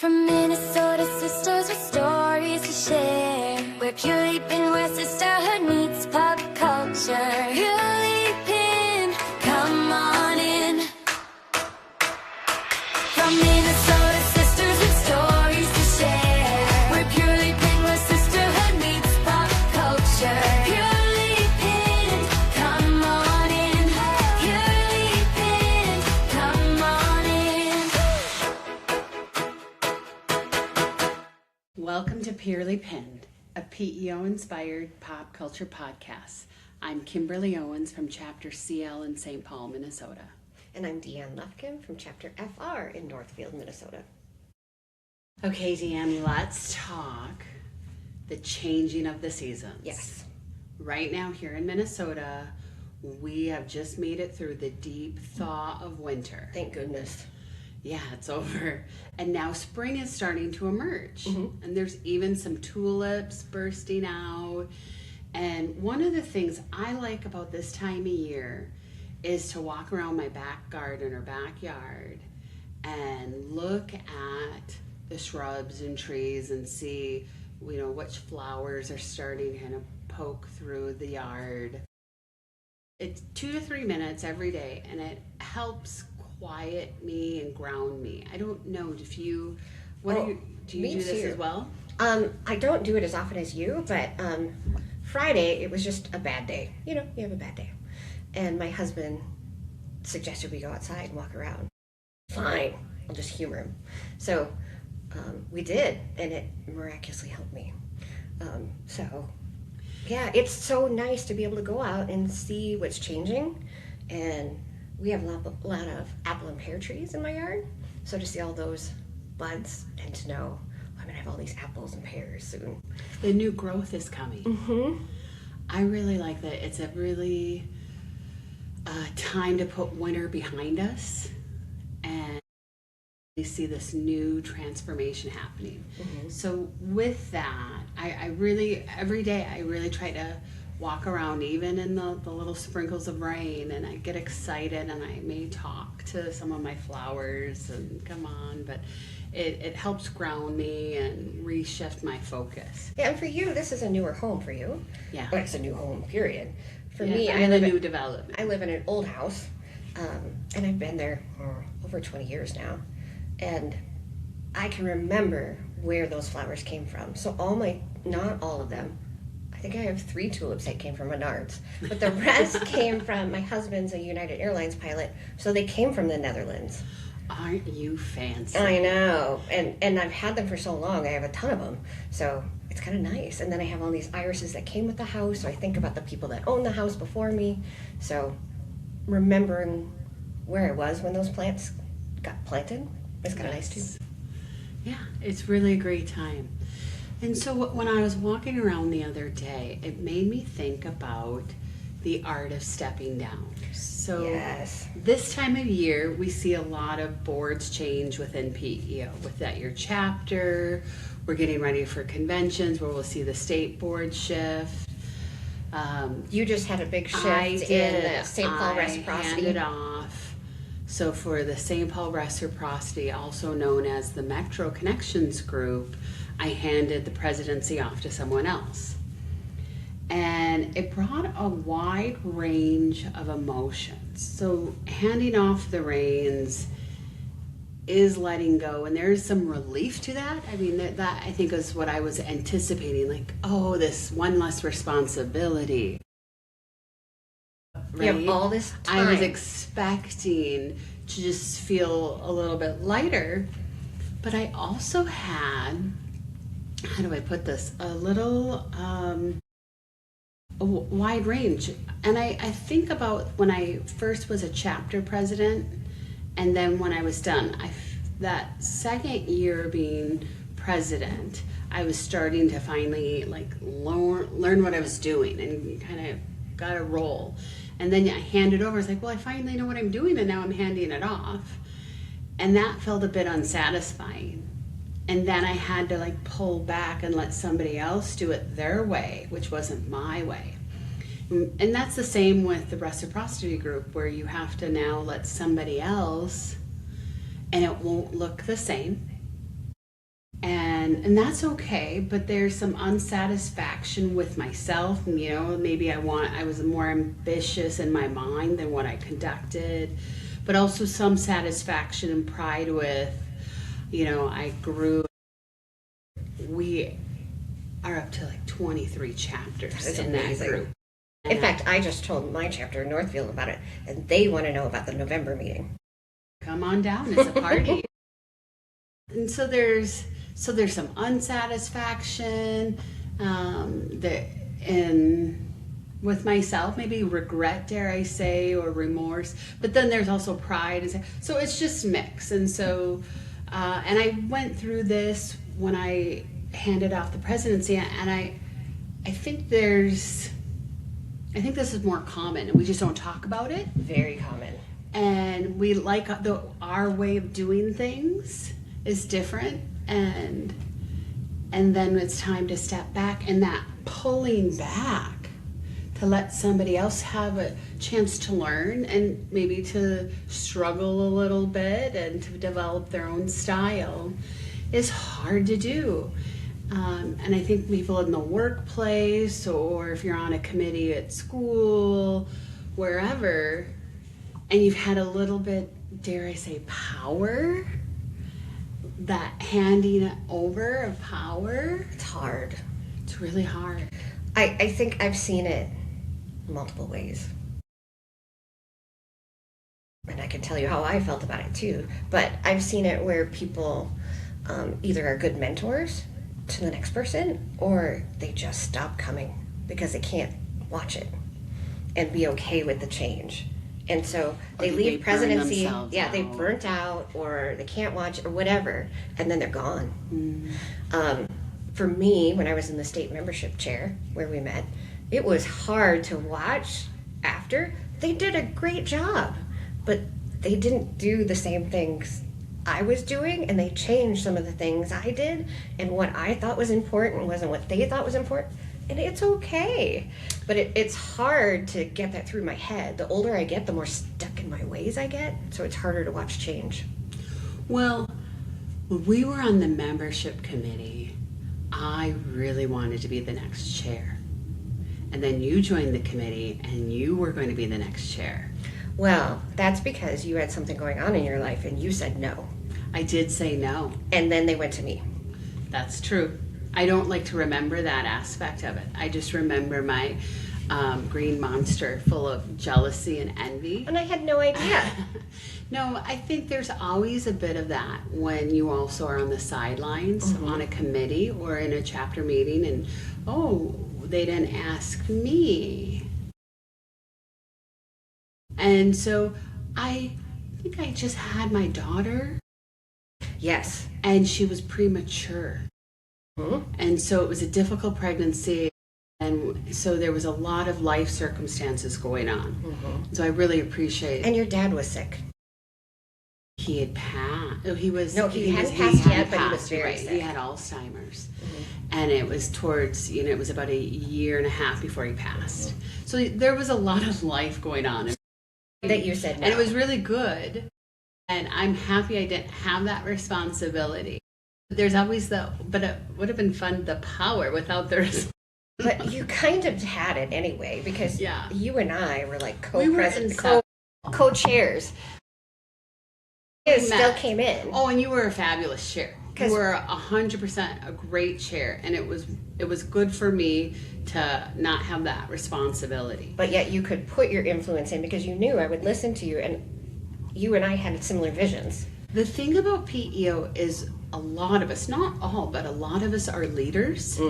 From Minnesota sisters with stories to share. We're purely pin where sisterhood meets pop culture. Purely pin, come on in. From Minnesota sisters with stories to share. We're purely pin where sisterhood meets pop culture. Purely pin, come on in. Purely pin, come on in. Welcome to Purely Pinned, a PEO-inspired pop culture podcast. I'm Kimberly Owens from Chapter CL in St. Paul, Minnesota. And I'm Deanne Lufkin from Chapter FR in Northfield, Minnesota. Okay, Deanne, let's talk the changing of the seasons. Yes. Right now here in Minnesota, we have just made it through the deep thaw of winter. Thank goodness. Yeah, it's over. And now spring is starting to emerge. Mm-hmm. And there's even some tulips bursting out. And one of the things I like about this time of year is to walk around my back garden or backyard and look at the shrubs and trees and see, which flowers are starting to kind of poke through the yard. It's 2 to 3 minutes every day, and it helps quiet me and ground me. I don't know if you, do you do this as well? I don't do it as often as you, but Friday, it was just a bad day. You have a bad day. And my husband suggested we go outside and walk around. Fine, I'll just humor him. So we did, and it miraculously helped me. Yeah, it's so nice to be able to go out and see what's changing. And we have a lot of apple and pear trees in my yard. So to see all those buds and to know I'm going to have all these apples and pears soon. The new growth is coming. Mm-hmm. I really like that. It's a really time to put winter behind us and we see this new transformation happening. Mm-hmm. So with that, I really, every day I really try to walk around even in the little sprinkles of rain, and I get excited and I may talk to some of my flowers and come on, but it helps ground me and reshift my focus. Yeah, and for you, this is a newer home for you. Yeah. Well, it's a new home, period. For Yeah, me, I'm in a new development. I live in an old house, and I've been there over 20 years now, and I can remember where those flowers came from. So not all of them, I think I have 3 tulips that came from Menards, but the rest came from, my husband's a United Airlines pilot, so they came from the Netherlands. Aren't you fancy? I know, and I've had them for so long, I have a ton of them, so it's kind of nice. And then I have all these irises that came with the house, so I think about the people that owned the house before me, so remembering where I was when those plants got planted is kind of nice too. Yeah, it's really a great time. And so when I was walking around the other day, it made me think about the art of stepping down. So Yes. This time of year, we see a lot of boards change within PEO. With that, your chapter, we're getting ready for conventions where we'll see the state board shift. You just had a big shift in the St. Paul Reciprocity. I handed off. So for the St. Paul Reciprocity, also known as the Metro Connections Group, I handed the presidency off to someone else. And it brought a wide range of emotions. So handing off the reins is letting go, and there's some relief to that. I mean, that I think is what I was anticipating, like, oh, this one less responsibility. You have all this time. I was expecting to just feel a little bit lighter, but I also had, how do I put this, a little a wide range. And I think about when I first was a chapter president, and then when I was done, that second year being president, I was starting to finally learn what I was doing and kind of got a role. And then I handed over. I was like, well, I finally know what I'm doing, and now I'm handing it off. And that felt a bit unsatisfying. And then I had to pull back and let somebody else do it their way, which wasn't my way. And that's the same with the reciprocity group, where you have to now let somebody else, and it won't look the same. and that's okay, but there's some unsatisfaction with myself. And, maybe I was more ambitious in my mind than what I conducted, but also some satisfaction and pride with, I grew. We are up to like 23 chapters in that group. In fact, I just told my chapter in Northfield about it, and they want to know about the November meeting. Come on down, it's a party. And so there's some unsatisfaction with myself, maybe regret, dare I say, or remorse. But then there's also pride, so it's just mixed. And so, and I went through this when I handed off the presidency, and I think this is more common, and we just don't talk about it. Very common. And we like our way of doing things is different, and then it's time to step back, and that pulling back to let somebody else have a chance to learn and maybe to struggle a little bit and to develop their own style is hard to do. And I think people in the workplace, or if you're on a committee at school, wherever, and you've had a little bit, dare I say, power, that handing over of power. It's hard. It's really hard. I think I've seen it multiple ways. And I can tell you how I felt about it too. But I've seen it where people either are good mentors to the next person, or they just stop coming because they can't watch it and be okay with the change. And so they leave presidency, they burnt out, or they can't watch, or whatever, and then they're gone. For me, when I was in the state membership chair where we met, it was hard to watch after. They did a great job, but they didn't do the same things I was doing, and they changed some of the things I did, and what I thought was important wasn't what they thought was important. And it's okay, but it's hard to get that through my head. The older I get, the more stuck in my ways I get, so it's harder to watch change. Well, when we were on the membership committee, I really wanted to be the next chair. And then you joined the committee, and you were going to be the next chair. Well, that's because you had something going on in your life, and you said no. I did say no. And then they went to me. That's true. I don't like to remember that aspect of it. I just remember my green monster full of jealousy and envy. And I had no idea. No, I think there's always a bit of that when you also are on the sidelines on a committee or in a chapter meeting, and they didn't ask me. And so I think I just had my daughter. Yes. And she was premature. And so it was a difficult pregnancy, and so there was a lot of life circumstances going on. So I really appreciate. And your dad was sick. He had passed. He was. No, he hadn't passed yet, but he was very sick. He had Alzheimer's, and it was towards. It was about a year and a half before he passed. So there was a lot of life going on. That you said no. And it was really good, and I'm happy I didn't have that responsibility. There's always but it would have been fun, the power without the responsibility. But you kind of had it anyway, because you and I were like co-chairs. It still came in. Oh, and you were a fabulous chair. You were 100% a great chair, and it was good for me to not have that responsibility. But yet you could put your influence in because you knew I would listen to you, and you and I had similar visions. The thing about PEO is a lot of us, not all, but a lot of us are leaders.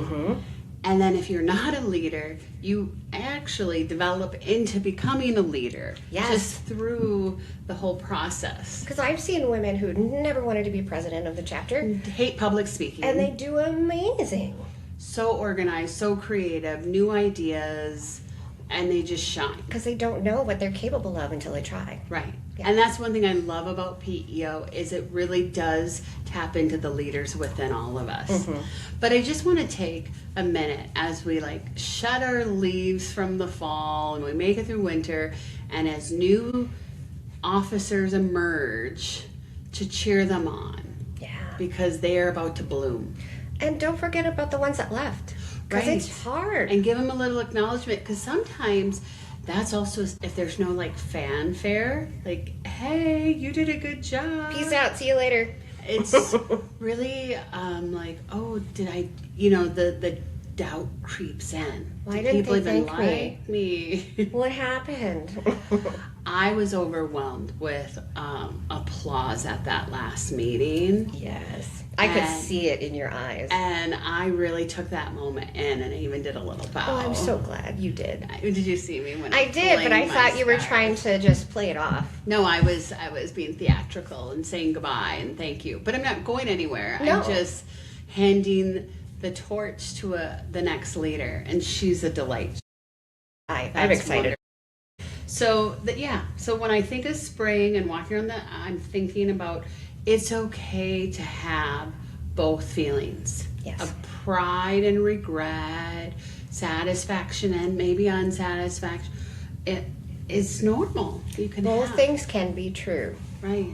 And then if you're not a leader, you actually develop into becoming a leader. Yes. Just through the whole process. Because I've seen women who never wanted to be president of the chapter. Hate public speaking. And they do amazing. So organized, so creative, new ideas, and they just shine. Because they don't know what they're capable of until they try. Right. Yeah. And that's one thing I love about PEO is it really does tap into the leaders within all of us. But I just want to take a minute as we shed our leaves from the fall and we make it through winter, and as new officers emerge, to cheer them on. Yeah. because they are about to bloom. And don't forget about the ones that left. Because Right. it's hard. And give them a little acknowledgement, because sometimes that's also, if there's no like fanfare, like, hey, you did a good job. Peace out. See you later. It's really like, oh, did I, the doubt creeps in. Why Do didn't people they even thank me? like me? What happened? I was overwhelmed with applause at that last meeting. Yes. I could And- see it in your eyes. And I really took that moment in, and I even did a little bow. Oh, I'm so glad you did. Did you see me when I did, but I flamed my thought you were scarf? trying to just play it off. No, I was being theatrical and saying goodbye and thank you. But I'm not going anywhere. No. I'm just handing the torch to the next leader, and she's a delight. I'm That's excited. wonderful. So when I think of spring and walking around I'm thinking about it's okay to have both feelings. Yes. Of pride and regret, satisfaction and maybe unsatisfaction. It's normal. You can Both have. things can be true. Right.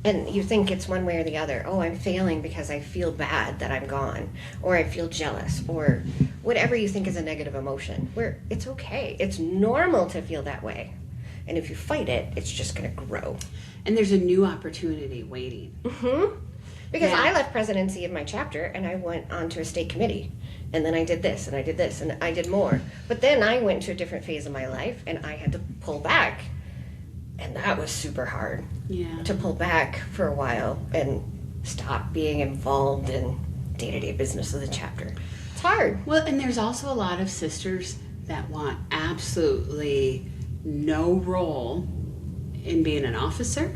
And you think it's one way or the other. Oh, I'm failing because I feel bad that I'm gone, or I feel jealous, or whatever you think is a negative emotion. Where it's okay. It's normal to feel that way. And if you fight it, it's just going to grow. And there's a new opportunity waiting. Because Yeah. I left presidency of my chapter and I went on to a state committee. And then I did this and I did this and I did more. But then I went to a different phase of my life and I had to pull back. And that was super hard. Yeah. To pull back for a while and stop being involved in day-to-day business of the chapter. It's hard. Well, and there's also a lot of sisters that want absolutely no role in being an officer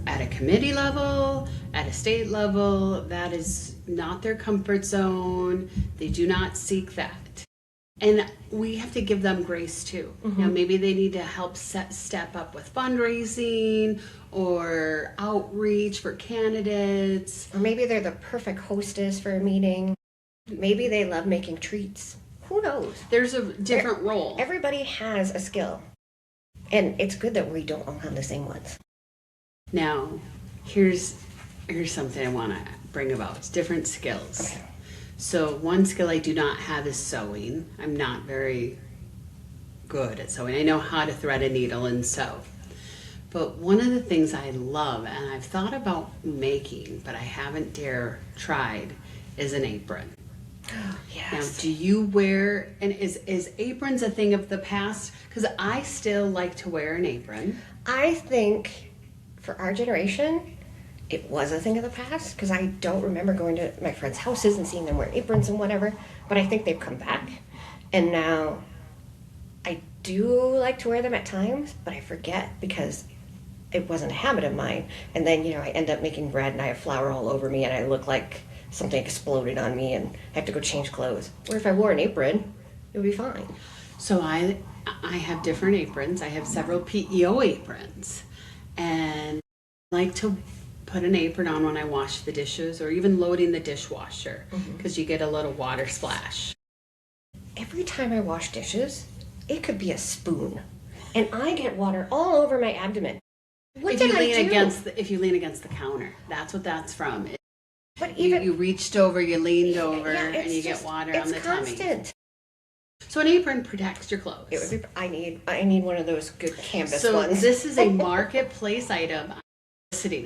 at a committee level, at a state level. That is not their comfort zone. They do not seek that. And we have to give them grace too. Maybe they need to help step up with fundraising or outreach for candidates. Or maybe they're the perfect hostess for a meeting. Maybe they love making treats. Who knows? There's a different role. Everybody has a skill. And it's good that we don't all have the same ones. Now, here's something I want to bring about. It's different skills. Okay. So one skill I do not have is sewing. I'm not very good at sewing. I know how to thread a needle and sew. But one of the things I love, and I've thought about making, but I haven't tried, is an apron. Now, Yes. do you wear, and is aprons a thing of the past? Because I still like to wear an apron. I think for our generation, it was a thing of the past because I don't remember going to my friends' houses and seeing them wear aprons and whatever. But I think they've come back. And now I do like to wear them at times, but I forget because it wasn't a habit of mine. And then, I end up making bread and I have flour all over me and I look like something exploded on me and I have to go change clothes. Or if I wore an apron, it would be fine. So I have different aprons. I have several PEO aprons. And I like to put an apron on when I wash the dishes or even loading the dishwasher because you get a little water splash. Every time I wash dishes, it could be a spoon. And I get water all over my abdomen. What If did you I lean do? if you lean against the counter, that's what that's from. But even You reached over, you leaned over, yeah, and it's you just- get water on it's the tummy. constant. So an apron protects your clothes. It would be. I need one of those good canvas So ones. this is a marketplace item.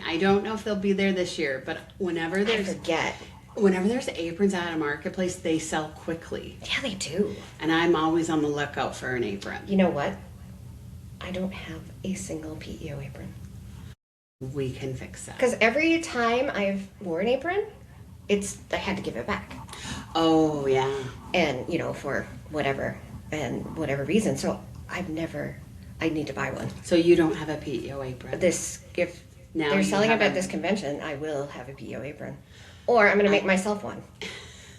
I don't know if they'll be there this year, but whenever I there's forget. aprons at a marketplace, they sell quickly. Yeah, they do. And I'm always on the lookout for an apron. You know what? I don't have a single PEO apron. We can fix that. Because every time I've worn an apron, I had to give it back. Oh, yeah. And, for whatever reason. So I need to buy one. So you don't have a PEO apron. If Now they're you selling have it at a- this convention, I will have a PEO apron. Or I'm going to make myself one.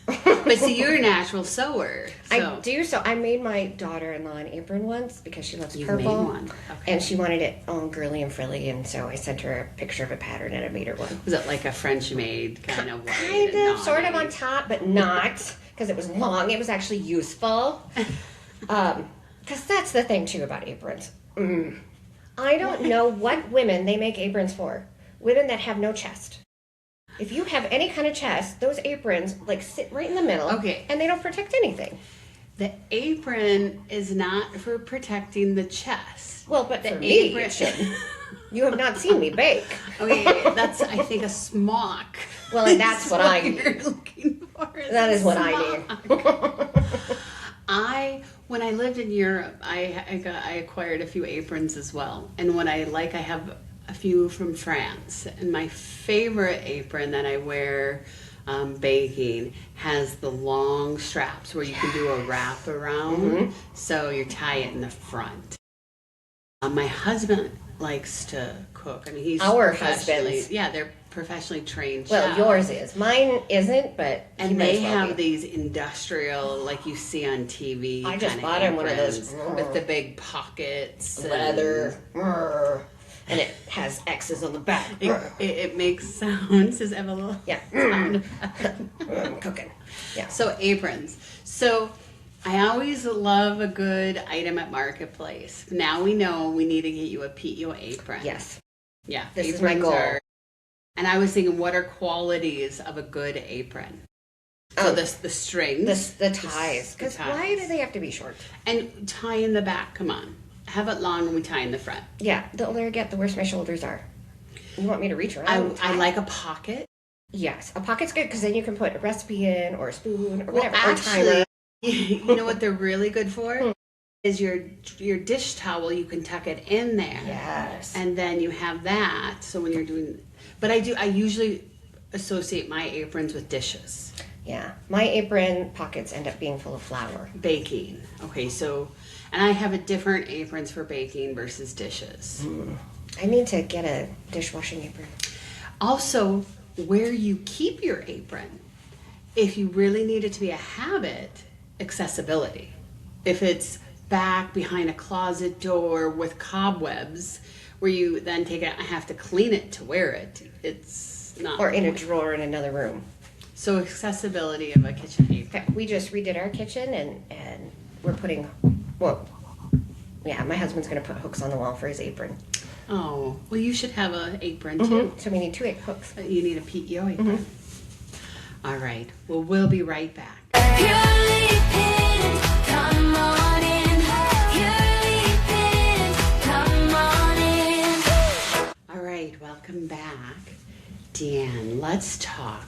But see, you're a natural sewer. So I do. So I made my daughter-in-law an apron once because she loves You purple. made one. Okay. And she wanted it all girly and frilly. And so I sent her a picture of a pattern and I made her one. Was it like a French maid kind of way? Kind of, sort of on top, but not because it was long. It was actually useful. Because that's the thing, too, about aprons. I don't know what women they make aprons for. Women that have no chest. If you have any kind of chest, those aprons like sit right in the middle. Okay. And they don't protect anything. The apron is not for protecting the chest. Well, but the for me, apron it should. You have not seen me bake. Okay, that's I think a smock. Well, and that's is what I you're need. looking for. That a is what I need. When I lived in Europe, I acquired a few aprons as well, and what I have a few from France. And my favorite apron that I wear baking has the long straps where you can do a wrap around, so you tie it in the front. My husband likes to cook. I mean, he's Our professionally- husbands. Yeah, they're professionally trained Well, chefs. yours is. Mine isn't, but he And might they as well have be. these industrial, like you see on TV. I just kinda bought him one of those aprons with the big pockets. and leather, and it has X's on the back. It makes sounds. Does it have a little Yeah. sound? Cooking. Yeah. So aprons. So I always love a good item at Marketplace. Now we know we need to get you a PEO apron. Yes. Yeah. This is my goal. And I was thinking, what are qualities of a good apron? So Oh. the strings. The ties. The Because ties. why do they have to be short? And tie in the back, come on. Have it long and we tie in the front. Yeah. The older I get, the worse my shoulders are. You want me to reach around? I like a pocket. Yes. A pocket's good because then you can put a recipe in or a spoon or whatever. Well, or a timer. you know what they're really good for? Is your dish towel, you can tuck it in there. Yes. And then you have that. So when you're doing, but I usually associate my aprons with dishes. Yeah. My apron pockets end up being full of flour. Baking. Okay, so, and I have a different aprons for baking versus dishes. I need to get a dishwashing apron. Also, where you keep your apron. If you really need it to be a habit, accessibility. If it's back behind a closet door with cobwebs, where you then take it, I have to clean it to wear it. It's not. Or in a drawer in another room. So accessibility of a kitchen In apron. fact, we just redid our kitchen and we're putting, well, yeah, my husband's going to put hooks on the wall for his apron. Oh, well, you should have an apron too. So we need 2 hooks. You need a PEO apron. All right. Well, we'll be right back. Purely pinned, come on in. Purely pinned, come on in. All right. Welcome back. Dan, let's talk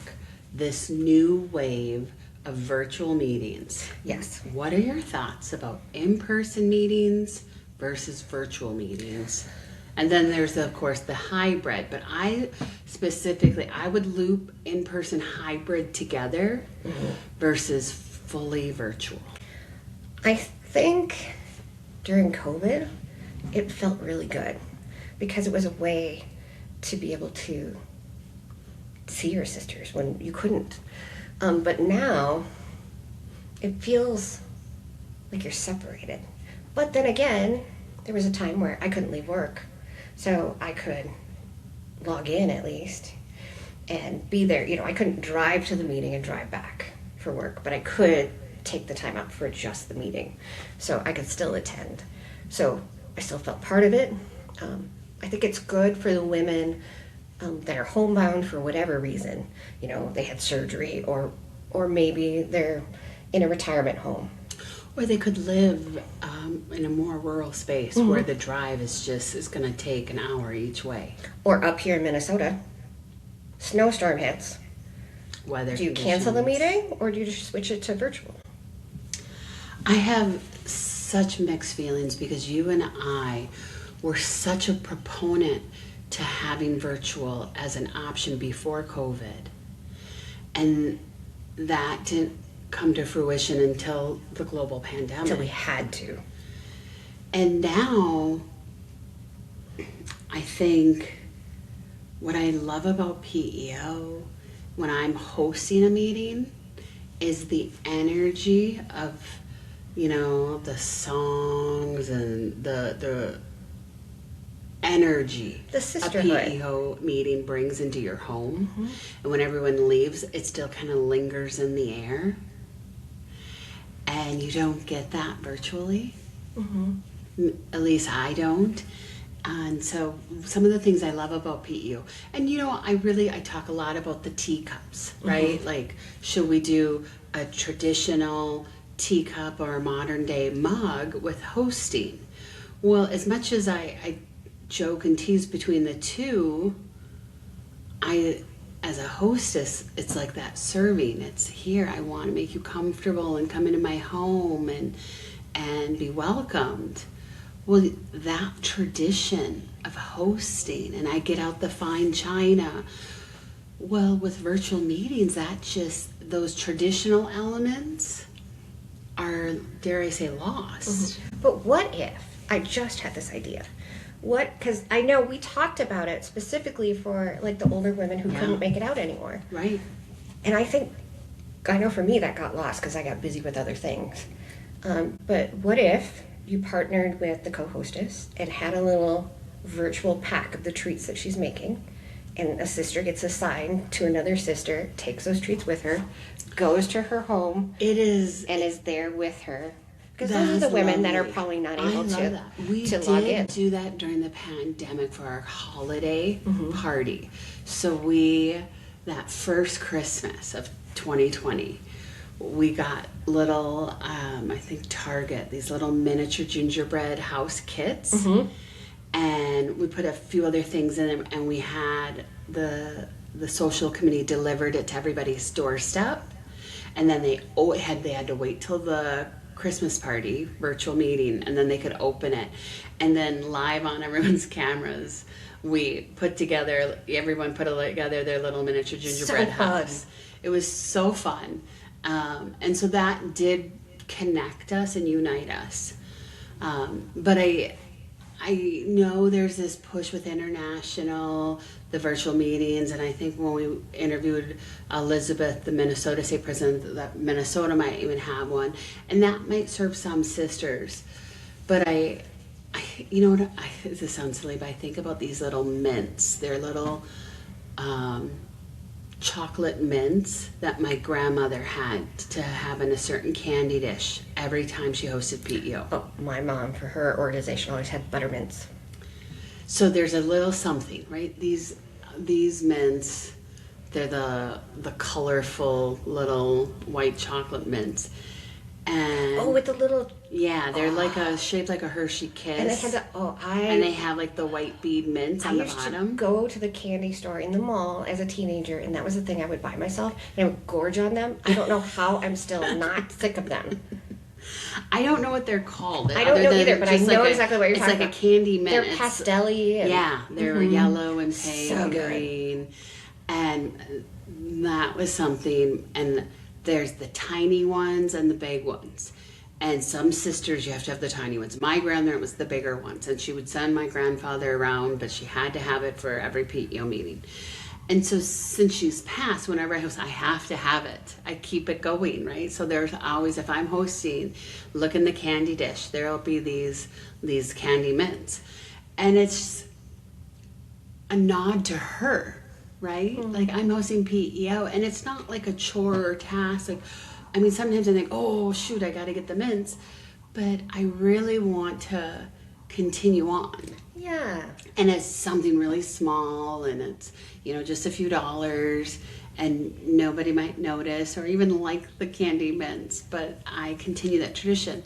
this new wave of virtual meetings. Yes. What are your thoughts about in-person meetings versus virtual meetings? And then there's, of course, the hybrid. But I would loop in-person hybrid together versus fully virtual. I think during COVID, it felt really good because it was a way to be able to see your sisters when you couldn't. But now, it feels like you're separated. But then again, there was a time where I couldn't leave work. So I could log in at least and be there. You know, I couldn't drive to the meeting and drive back for work, but I could take the time out for just the meeting. So I could still attend. So I still felt part of it. I think it's good for the women that are homebound for whatever reason. You know, they had surgery or maybe they're in a retirement home. Or they could live in a more rural space where the drive is going to take an hour each way. Or up here in Minnesota, snowstorm hits. Weather Do you cancel the conditions. meeting or do you just switch it to virtual? I have such mixed feelings because you and I were such a proponent to having virtual as an option before COVID. And that didn't come to fruition until the global pandemic. So we had to. And now, I think what I love about PEO when I'm hosting a meeting is the energy of, you know, the songs and the energy The sisterhood. a PEO meeting brings into your home. And when everyone leaves, it still kind of lingers in the air. And you don't get that virtually. At least I don't. And so some of the things I love about PEO, and I talk a lot about the teacups, right? Like, should we do a traditional teacup or a modern day mug with hosting? Well, as much as I joke and tease between the two, as a hostess, it's like that serving. It's here, I want to make you comfortable and come into my home and be welcomed. Well, that tradition of hosting, and I get out the fine china. Well, with virtual meetings, those traditional elements are, dare I say, lost. But what if, I just had this idea. Because I know we talked about it specifically for like the older women who couldn't make it out anymore. Right. And I know for me that got lost because I got busy with other things. But what if you partnered with the co-hostess and had a little virtual pack of the treats that she's making, and a sister gets assigned to another sister, takes those treats with her, goes to her home, and is there with her. Because those are the women that are probably not able to log in. We did do that during the pandemic for our holiday party. So that first Christmas of 2020, we got little, I think Target, these little miniature gingerbread house kits. And we put a few other things in them, and we had the social committee delivered it to everybody's doorstep. And then they had to wait till the Christmas party virtual meeting, and then they could open it, and then live on everyone's cameras we put together, everyone put together their little miniature gingerbread house. It was so fun. And so that did connect us and unite us. But I know there's this push with the virtual meetings, and I think when we interviewed Elizabeth, the Minnesota State President, that Minnesota might even have one, and that might serve some sisters. But this sounds silly, but I think about these little mints. They're little chocolate mints that my grandmother had to have in a certain candy dish every time she hosted PEO. Oh, my mom, for her organization, always had buttermints. So there's a little something, right? These mints, they're the colorful little white chocolate mints. And with the little... Yeah, they're shaped like a Hershey Kiss. And they had and they have like the white bead mints on the bottom. I used to go to the candy store in the mall as a teenager, and that was the thing I would buy myself, and I would gorge on them. I don't know how I'm still not sick of them. I don't know what they're called. I don't know either, but I know exactly what you're talking about. It's like a candy mint. They're pastel-y. Yeah, they're yellow and pink and green. And that was something. And there's the tiny ones and the big ones. And some sisters, you have to have the tiny ones. My grandmother was the bigger ones, and she would send my grandfather around, but she had to have it for every PEO meeting. And so since she's passed, whenever I host, I have to have it. I keep it going, right? So there's always, if I'm hosting, look in the candy dish, there'll be these candy mints. And it's a nod to her, right? Like, I'm hosting PEO, and it's not like a chore or task. Like, I mean, sometimes I think, oh, shoot, I got to get the mints. But I really want to continue on. Yeah. And it's something really small, and it's, just a few dollars, and nobody might notice or even like the candy mints, but I continue that tradition.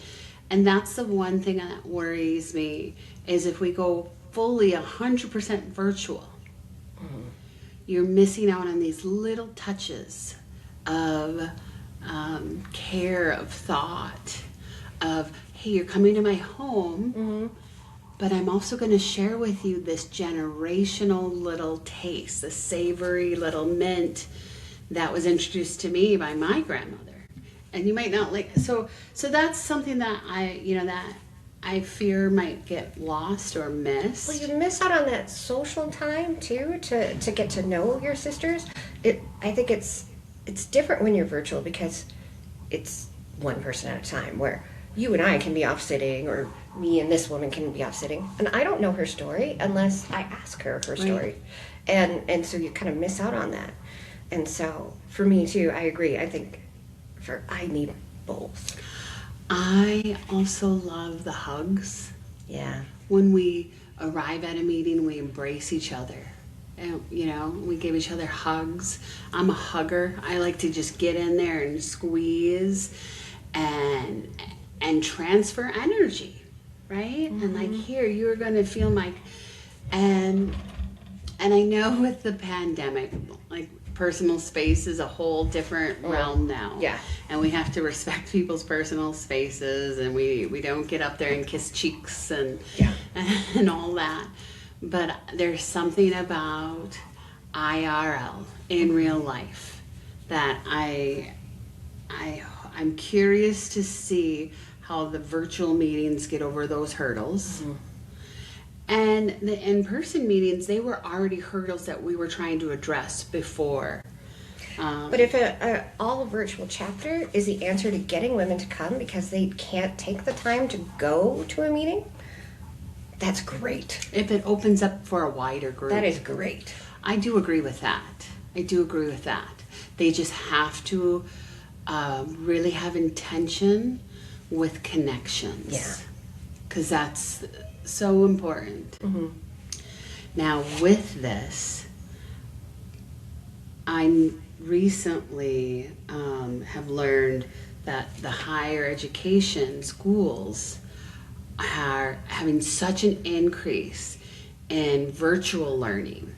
And that's the one thing that worries me, is if we go fully 100% virtual, you're missing out on these little touches of care, of thought, of, hey, you're coming to my home, but I'm also going to share with you this generational little taste, the savory little mint that was introduced to me by my grandmother. And you might not like, so that's something that I fear might get lost or missed. Well, you miss out on that social time too, to get to know your sisters. I think it's different when you're virtual, because it's one person at a time, where you and I can be off sitting, or me and this woman can be off sitting, and I don't know her story unless I ask her story. And so you kind of miss out on that. And so for me too, I agree. I think I need both. I also love the hugs. Yeah. When we arrive at a meeting, we embrace each other. And, you know, we give each other hugs. I'm a hugger. I like to just get in there and squeeze and transfer energy, right? And like, here, you're going to feel like, and I know with the pandemic, like, personal space is a whole different realm now. Yeah. And we have to respect people's personal spaces, and we don't get up there and kiss cheeks and and all that. But there's something about IRL in real life that I'm curious to see how the virtual meetings get over those hurdles. And the in-person meetings, they were already hurdles that we were trying to address before. But if a all virtual chapter is the answer to getting women to come because they can't take the time to go to a meeting, that's great. If it opens up for a wider group. That is great. I do agree with that. They just have to really have intention with connections. Yeah. Because that's so important. Now, with this, I recently have learned that the higher education schools are having such an increase in virtual learning.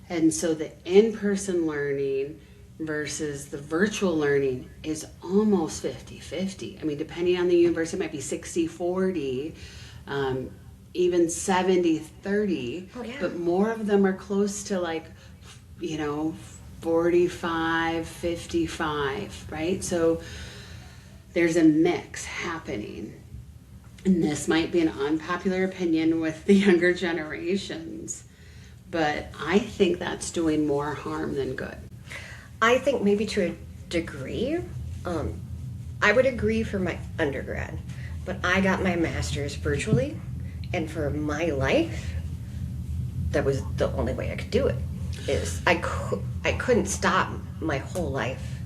And so the in-person learning versus the virtual learning is almost 50-50. I mean, depending on the university, it might be 60-40, even 70-30, but more of them are close to like, you know, 45-55, right? So there's a mix happening. And this might be an unpopular opinion with the younger generations, but I think that's doing more harm than good. I think maybe to a degree. I would agree for my undergrad, but I got my master's virtually, and for my life, that was the only way I could do it. I couldn't stop my whole life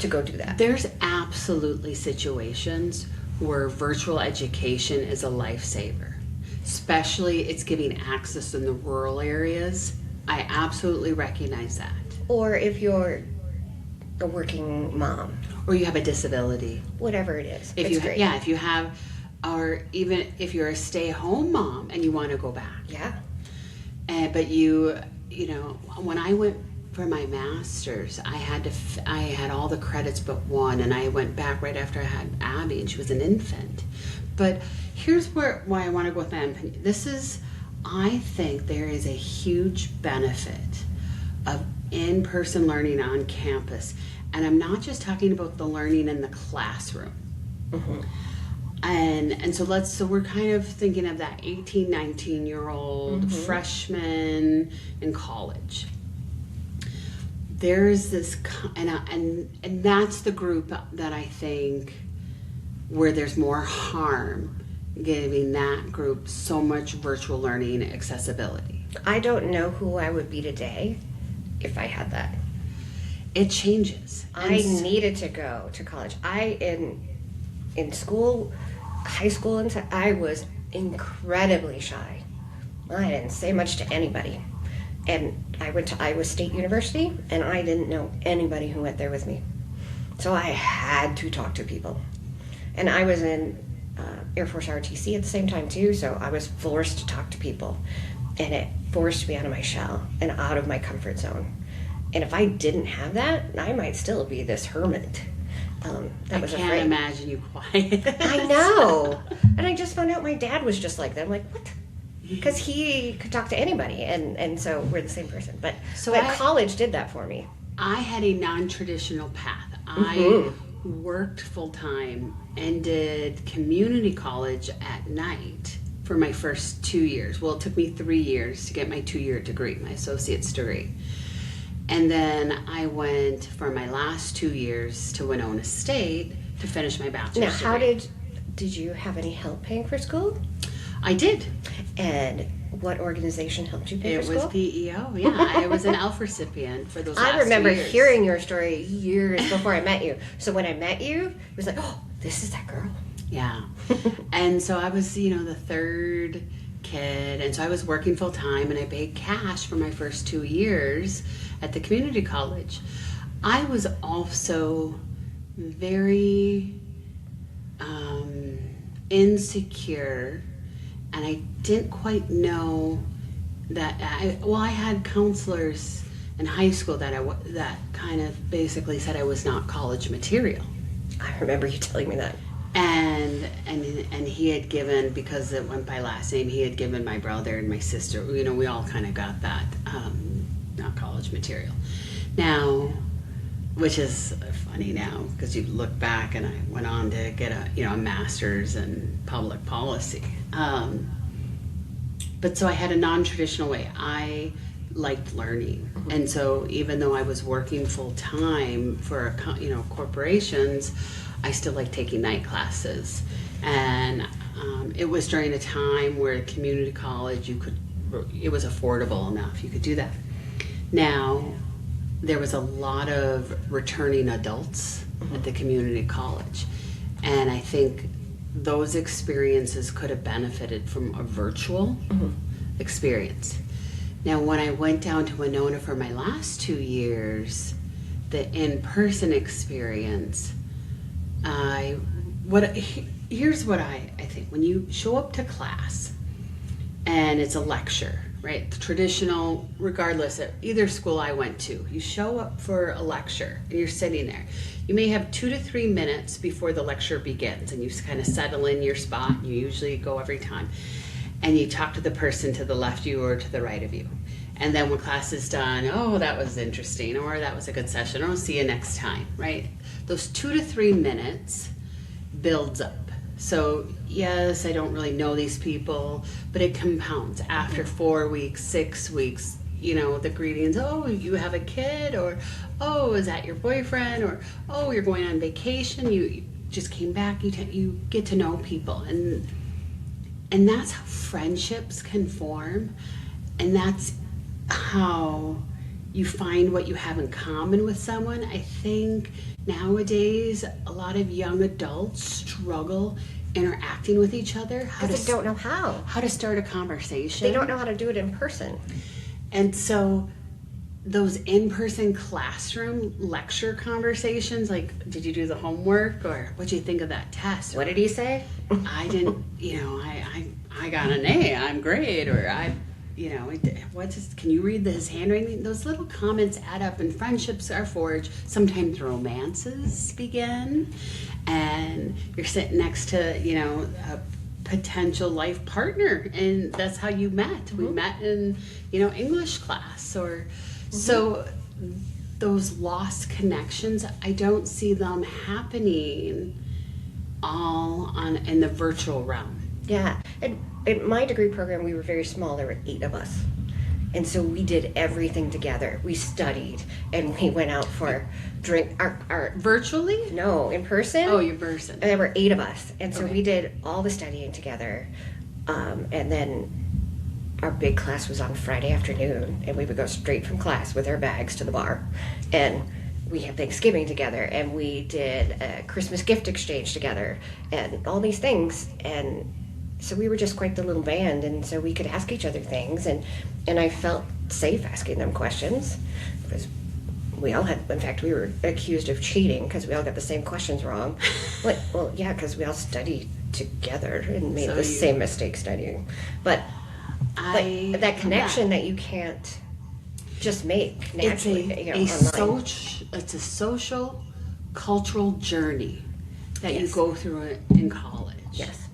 to go do that. There's absolutely situations where virtual education is a lifesaver, especially it's giving access in the rural areas. I absolutely recognize that. Or if you're a working mom, or you have a disability, whatever it is, if it's you great. if you have, or even if you're a stay-home mom and you want to go back, but you know, when I went for my master's, I had all the credits but one, and I went back right after I had Abby, and she was an infant. But here's why I want to go with my opinion. I think there is a huge benefit of in-person learning on campus, and I'm not just talking about the learning in the classroom. And so we're kind of thinking of that 18, 19-year-old freshman in college. There's this, and that's the group that I think where there's more harm, giving that group so much virtual learning accessibility. I don't know who I would be today if I had that. It changes. I needed to go to college. In school, high school, and I was incredibly shy. I didn't say much to anybody. And I went to Iowa State University, and I didn't know anybody who went there with me. So I had to talk to people. And I was in Air Force RTC at the same time, too, so I was forced to talk to people. And it forced me out of my shell and out of my comfort zone. And if I didn't have that, I might still be this hermit. I can't imagine you quiet. I know. And I just found out my dad was just like that. I'm like, what? Because he could talk to anybody, and so we're the same person. But college did that for me. I had a non-traditional path. I worked full-time and did community college at night for my first 2 years. Well, it took me 3 years to get my 2-year degree, my associate's degree. And then I went for my last 2 years to Winona State to finish my bachelor's degree. Now, did you have any help paying for school? I did. And what organization helped you pay for school? It was PEO, yeah. I was an ELF recipient for those last 2 years. I remember hearing your story years before I met you. So when I met you, it was like, oh, this is that girl. Yeah. And so I was, the third kid, and so I was working full time, and I paid cash for my first 2 years at the community college. I was also very insecure, and I didn't quite know that. I had counselors in high school that kind of basically said I was not college material. I remember you telling me that. And he had given, because it went by last name, he had given my brother and my sister, we all kind of got that, not college material. Now, which is funny now, because you look back, and I went on to get a master's in public policy. But so I had a non-traditional way. I liked learning. Mm-hmm. And so even though I was working full time for, corporations, I still like taking night classes. And it was during a time where community college, it was affordable enough. You could do that. Now, there was a lot of returning adults at the community college. And I think those experiences could have benefited from a virtual experience. Now, when I went down to Winona for my last 2 years, the in-person experience, here's what I think. When you show up to class and it's a lecture, right? The traditional, regardless of either school I went to, you show up for a lecture and you're sitting there. You may have 2 to 3 minutes before the lecture begins, and you kind of settle in your spot. You usually go every time. And you talk to the person to the left of you or to the right of you. And then when class is done, oh, that was interesting, or that was a good session, or I'll see you next time, right? Those 2 to 3 minutes builds up. So yes, I don't really know these people, but it compounds. After 4 weeks, 6 weeks, the greetings, oh, you have a kid, or oh, is that your boyfriend, or oh, you're going on vacation, you just came back, you get to know people. And that's how friendships can form, and that's how you find what you have in common with someone. I think nowadays a lot of young adults struggle interacting with each other. Because they don't know how to start a conversation. They don't know how to do it in person. And so those in-person classroom lecture conversations, like, did you do the homework, or what'd you think of that test? What did he say? I didn't, I got an A, I'm great, or can you read his handwriting? Those little comments add up, and friendships are forged. Sometimes romances begin, and you're sitting next to, a potential life partner, and that's how you met. We met in, English class, or so those lost connections, I don't see them happening all in the virtual realm. Yeah, and in my degree program, we were very small. There were 8 of us. And so we did everything together. We studied, and we went out for drink. Our Virtually? No, in person. Oh, in person. And there were 8 of us. And so Okay. we did all the studying together. And then our big class was on Friday afternoon, and we would go straight from class with our bags to the bar. And we had Thanksgiving together, and we did a Christmas gift exchange together, and all these things. And so we were just quite the little band, and so we could ask each other things, and I felt safe asking them questions, because we all had, in fact, we were accused of cheating because we all got the same questions wrong. Well, yeah, because we all studied together and made the same mistake studying. But that connection that you can't just make naturally. It's a social, cultural journey that you go through in college. Yes.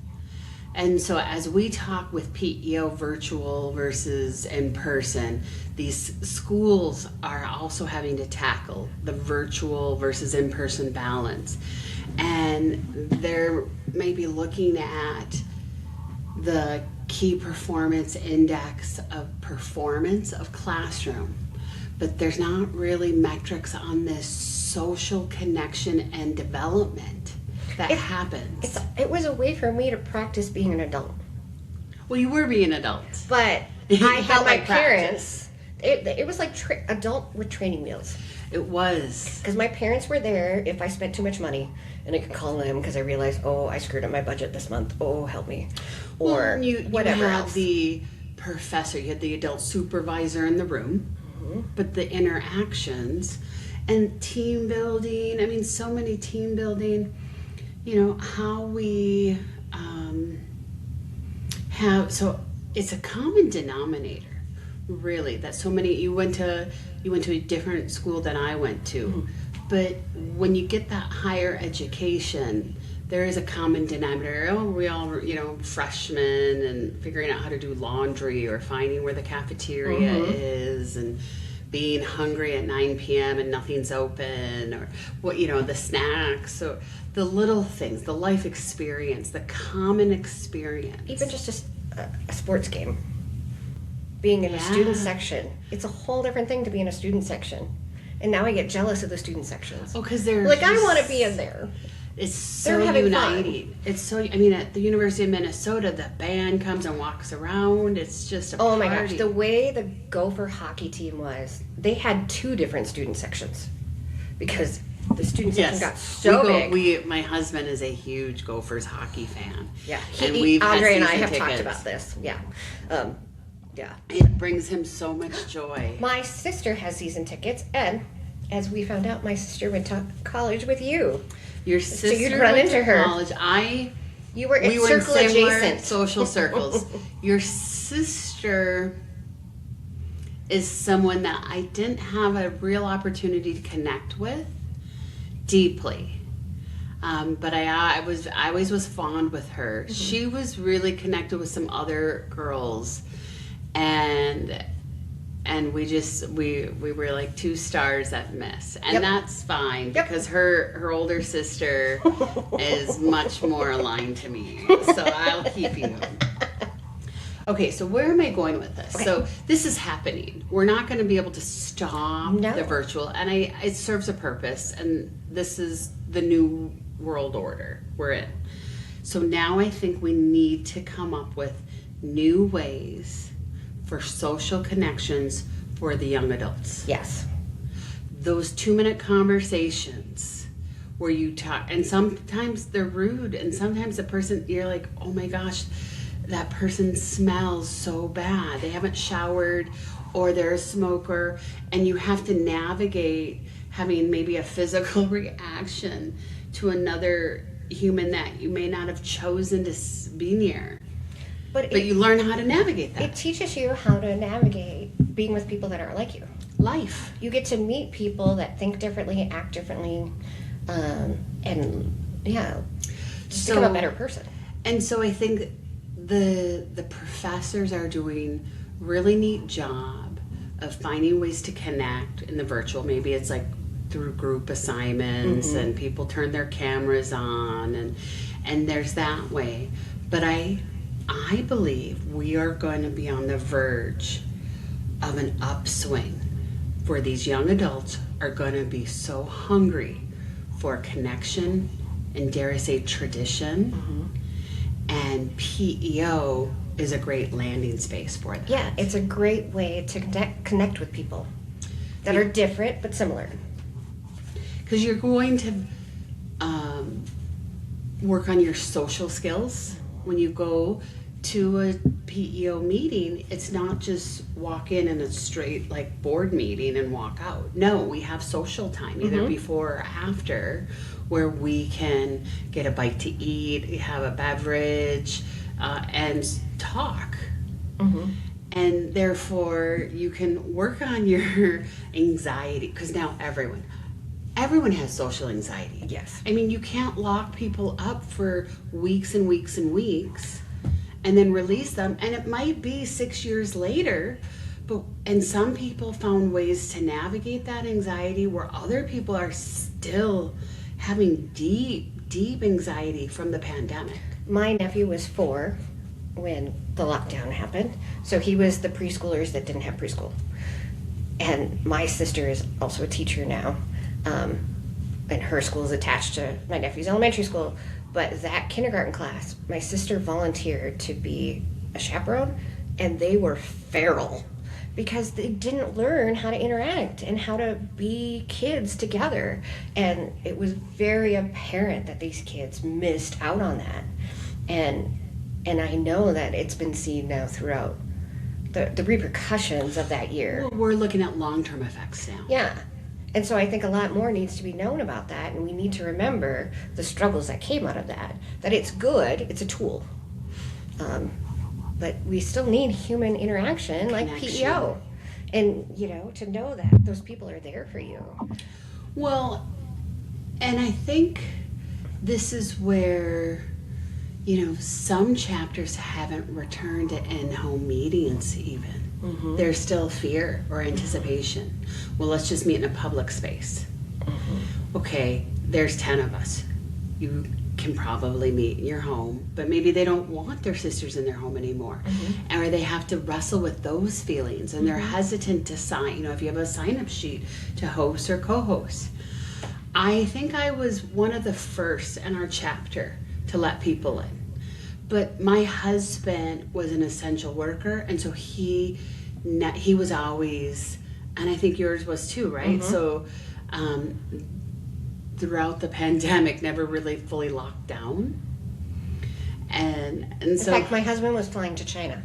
And so as we talk with PEO virtual versus in person, these schools are also having to tackle the virtual versus in-person balance. And they're maybe looking at the key performance index of performance of classroom, but there's not really metrics on this social connection and development that happens. It was a way for me to practice being an adult. Well, you were being an adult. But I had my parents. It was like adult with training wheels. It was. Because my parents were there if I spent too much money, and I could call them because I realized, oh, I screwed up my budget this month. Oh, help me. Or Well, you whatever had else. the professor, you had the adult supervisor in the room, but the interactions and team building, I mean, so many team building, how we have, so it's a common denominator, really, that so many, you went to a different school than I went to, but when you get that higher education, there is a common denominator. Oh, we all, freshmen and figuring out how to do laundry or finding where the cafeteria is and being hungry at 9 p.m. and nothing's open, or what, the snacks. So the little things, the life experience, the common experience. Even just a sports game. Being in a student section. It's a whole different thing to be in a student section. And now I get jealous of the student sections. Oh, because they're Like, I want to be in there. It's so They're having uniting. It's so, at the University of Minnesota, the band comes and walks around. It's just a Oh party. my gosh, the way the Gopher hockey team was, they had 2 different student sections. Because the student section got so big. My husband is a huge Gophers hockey fan. Yeah, and we've had Andre and I season have talked tickets. about this. Yeah. Yeah. It brings him so much joy. My sister has season tickets, and as we found out, my sister went to college with you. Your sister you'd run went into to her. college. You were We were in circle similar adjacent. social circles. Your sister is someone that I didn't have a real opportunity to connect with deeply. But I always was fond with her. She was really connected with some other girls, and we were like 2 stars that miss, and that's fine because her older sister is much more aligned to me, so I'll keep you. Okay, so where am I going with this? Okay. So this is happening. We're not going to be able to stop the virtual, and it serves a purpose, and this is the new world order we're in. So now I think we need to come up with new ways for social connections for the young adults. Yes. Those 2-minute conversations where you talk, and sometimes they're rude, and sometimes the person, you're like, oh my gosh, that person smells so bad. They haven't showered, or they're a smoker, and you have to navigate having maybe a physical reaction to another human that you may not have chosen to be near. But you learn how to navigate that. It teaches you how to navigate being with people that aren't like you. Life. You get to meet people that think differently, act differently, and just become a better person. And so I think the professors are doing really neat job of finding ways to connect in the virtual. Maybe it's like through group assignments and people turn their cameras on and there's that way. But I believe we are going to be on the verge of an upswing where these young adults are going to be so hungry for connection and, dare I say, tradition. And PEO is a great landing space for that. Yeah, it's a great way to connect with people that are different but similar. Because you're going to work on your social skills when you go to a PEO meeting. It's not just walk in a straight like board meeting and walk out. No, we have social time either before or after, where we can get a bite to eat, have a beverage, and talk. And therefore you can work on your anxiety, because now everyone has social anxiety. Yes. I mean, you can't lock people up for weeks and weeks and weeks and then release them, and it might be 6 years later, and some people found ways to navigate that anxiety where other people are still having deep anxiety from the pandemic. My nephew was 4 when the lockdown happened, so he was the preschoolers that didn't have preschool. And my sister is also a teacher now, and her school is attached to my nephew's elementary school. But that kindergarten class, my sister volunteered to be a chaperone, and they were feral because they didn't learn how to interact and how to be kids together. And it was very apparent that these kids missed out on that. And I know that it's been seen now throughout the repercussions of that year. Well, we're looking at long-term effects now. Yeah. And so I think a lot more needs to be known about that, and we need to remember the struggles that came out of that. That it's good, it's a tool. But we still need human interaction, like PEO. And, to know that those people are there for you. Well, and I think this is where, some chapters haven't returned to in-home meetings even. Mm-hmm. There's still fear or anticipation. Well, let's just meet in a public space. Mm-hmm. Okay, there's 10 of us. You can probably meet in your home, but maybe they don't want their sisters in their home anymore. Mm-hmm. Or they have to wrestle with those feelings, and they're hesitant to sign, if you have a sign-up sheet to host or co-host. I think I was one of the first in our chapter to let people in. But my husband was an essential worker, and so he was always, and I think yours was too, right? Mm-hmm. So throughout the pandemic, never really fully locked down. And so... In fact, my husband was flying to China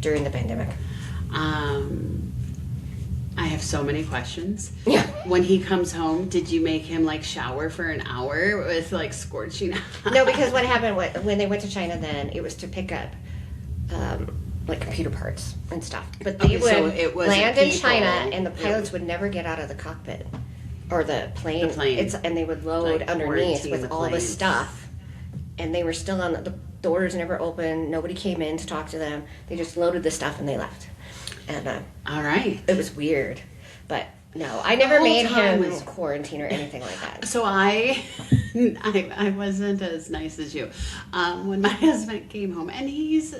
during the pandemic. I have so many questions. Yeah. When he comes home, did you make him shower for an hour with scorching hot? No, because what happened when they went to China then, it was to pick up computer parts and stuff. But they would land in China, and the pilots would never get out of the cockpit or the plane. And they would load underneath with all the stuff. And they were still on the doors never opened. Nobody came in to talk to them. They just loaded the stuff and they left. And all right, it was weird, but no, I never made him quarantine or anything like that. So I wasn't as nice as you. When my husband came home, and he's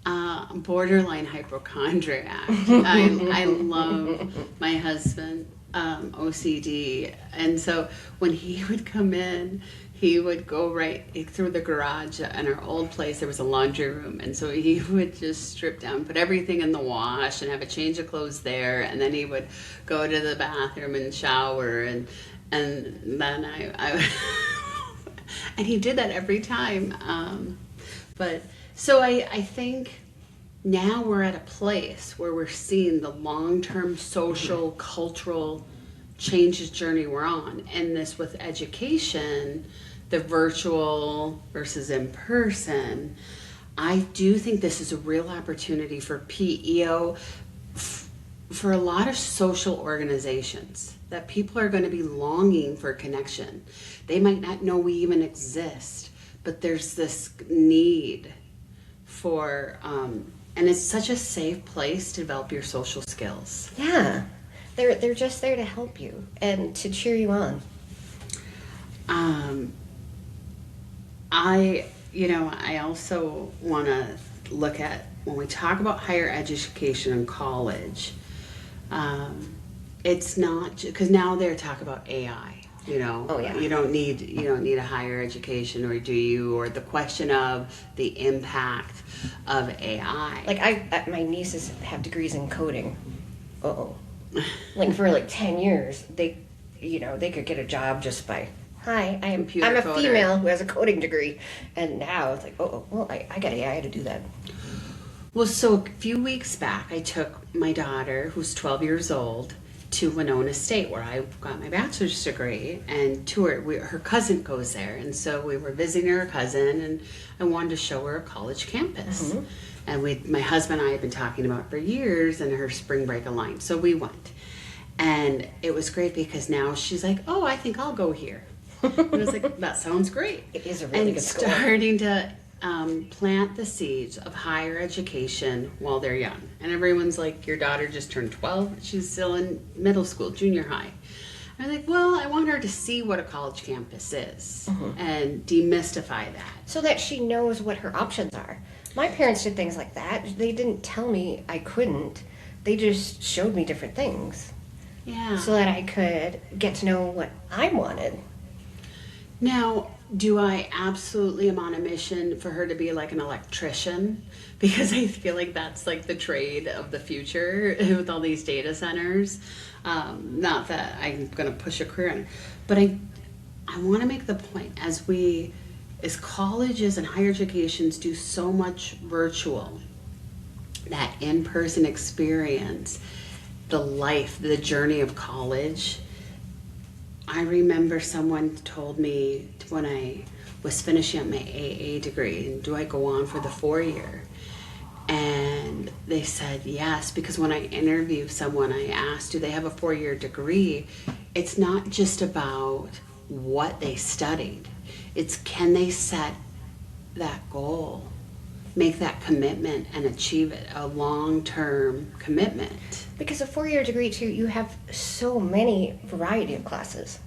borderline hypochondriac. I love my husband, OCD, and so when he would come in, he would go right through the garage. In our old place, there was a laundry room, and so he would just strip down, put everything in the wash, and have a change of clothes there, and then he would go to the bathroom and shower, and then I and he did that every time. But so I think now we're at a place where we're seeing the long-term social, cultural changes journey we're on, and this with education, the virtual versus in person. I do think this is a real opportunity for PEO, for a lot of social organizations, that people are going to be longing for connection. They might not know we even exist, but there's this need for, and it's such a safe place to develop your social skills. Yeah. They're just there to help you and to cheer you on. I also want to look at, when we talk about higher education and college, it's not, because now they're talking about AI. Oh, yeah. You don't need a higher education, or do you? Or the question of the impact of AI. My nieces have degrees in coding. For 10 years, they could get a job just by, hi, I'm a female who has a coding degree, and now it's I got AI to do that. Well, so a few weeks back, I took my daughter, who's 12 years old, to Winona State, where I got my bachelor's degree, and toured. Her cousin goes there, and so we were visiting her cousin, and I wanted to show her a college campus. Mm-hmm. And my husband and I had been talking about it for years, and her spring break aligned, so we went. And it was great because now she's like, oh, I think I'll go here. And I was like, that sounds great. It is a really good school. And starting to plant the seeds of higher education while they're young. And everyone's like, your daughter just turned 12. She's still in middle school, junior high. I'm like, well, I want her to see what a college campus is and demystify that. So that she knows what her options are. My parents did things like that. They didn't tell me I couldn't. They just showed me different things. Yeah. So that I could get to know what I wanted. Now, Do I absolutely am on a mission for her to be like an electrician? Because I feel like that's like the trade of the future with all these data centers. Not that I'm going to push a career on her, but I want to make the point as colleges and higher educations do so much virtual, that in-person experience, the journey of college. I remember someone told me when I was finishing up my AA degree, and do I go on for the 4-year? And they said yes, because when I interview someone, I asked, do they have a 4-year degree? It's not just about what they studied. It's can they set that goal, make that commitment and achieve it, a long-term commitment. Because a 4-year degree too, you have so many variety of classes.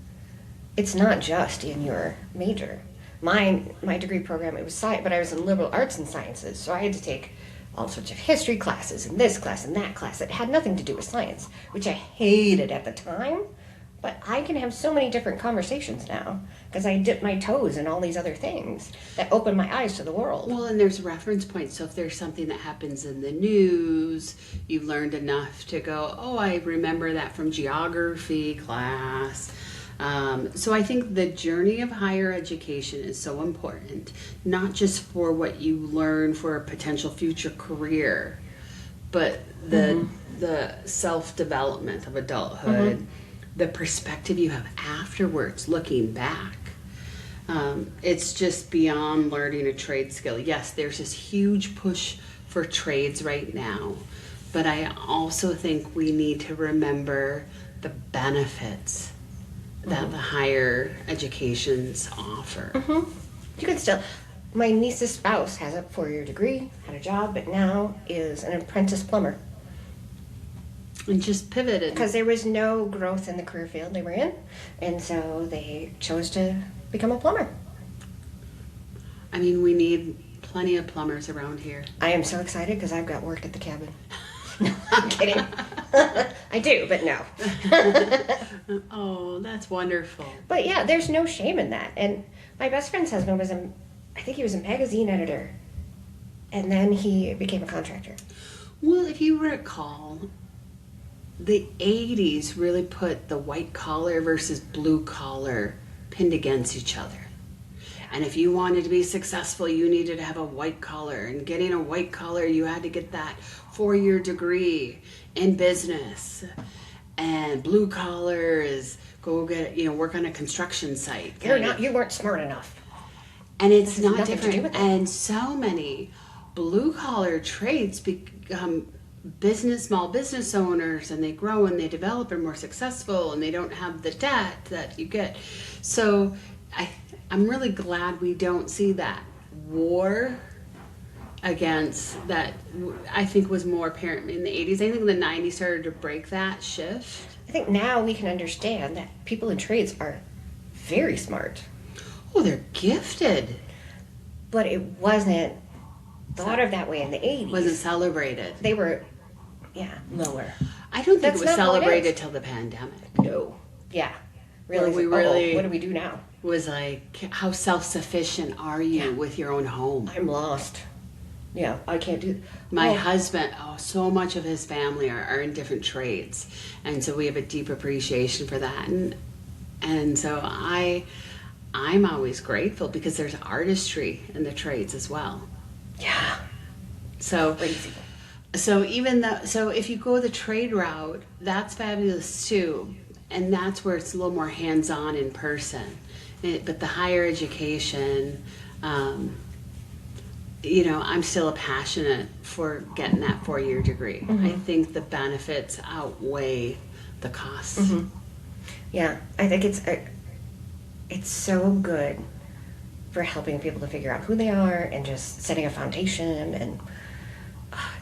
It's not just in your major. My degree program, it was science, but I was in liberal arts and sciences, so I had to take all sorts of history classes and this class and that class that had nothing to do with science, which I hated at the time. But I can have so many different conversations now because I dip my toes in all these other things that open my eyes to the world. Well, and there's reference points. So if there's something that happens in the news, you've learned enough to go, oh, I remember that from geography class. So I think the journey of higher education is so important, not just for what you learn for a potential future career, but the self-development of adulthood, the perspective you have afterwards, looking back. It's just beyond learning a trade skill. Yes, there's this huge push for trades right now, but I also think we need to remember the benefits that the higher educations offer. You can still, my niece's spouse has a 4-year degree, had a job, but now is an apprentice plumber. And just pivoted. Because there was no growth in the career field they were in, and so they chose to become a plumber. I mean, we need plenty of plumbers around here. I am so excited because I've got work at the cabin. No, I'm kidding. I do, but no. Oh, that's wonderful. But yeah, there's no shame in that. And my best friend's husband was I think he was a magazine editor, and then he became a contractor. Well, if you recall, the 80s really put the white collar versus blue collar pinned against each other. And if you wanted to be successful, you needed to have a white collar. And getting a white collar, you had to get that 4-year degree in business. And blue collar is go get, work on a construction site. You weren't smart enough. And it's not nothing to do different. with that. And so many blue collar trades become small business owners, and they grow and they develop and more successful, and they don't have the debt that you get. So I'm really glad we don't see that war against that. I think was more apparent in the 80s. I think the 90s started to break that shift. I think now we can understand that people in trades are very smart. Oh, they're gifted. But it wasn't thought of that way in the 80s. Wasn't celebrated. They were, lower. I don't think That's it was not how it celebrated is. till the pandemic. No. Yeah. Really, what do we do now? Was like, how self-sufficient are you with your own home? I'm lost. Yeah, I can't do. My husband, so much of his family are in different trades, and so we have a deep appreciation for that. And so I'm always grateful because there's artistry in the trades as well. Yeah. So Crazy. So if you go the trade route, that's fabulous too, and that's where it's a little more hands-on in person. But the higher education, I'm still passionate for getting that 4-year degree. I think the benefits outweigh the costs. Yeah, I think it's so good for helping people to figure out who they are and just setting a foundation, and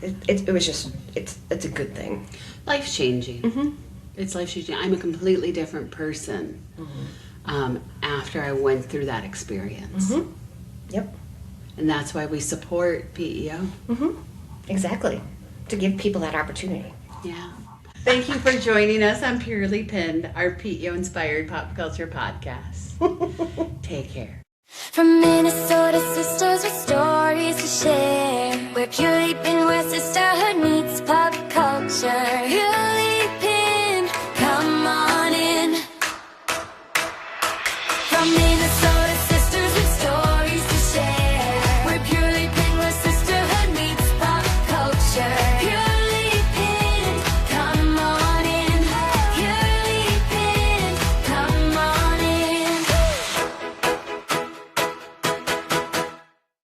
it's a good thing. Life changing. It's life changing. I'm a completely different person after I went through that experience. Yep. And that's why we support PEO. Exactly. To give people that opportunity. Yeah. Thank you for joining us on Purely Pinned, our PEO-inspired pop culture podcast. Take care. From Minnesota sisters with stories to share. We're purely been where sisterhood meets pop culture.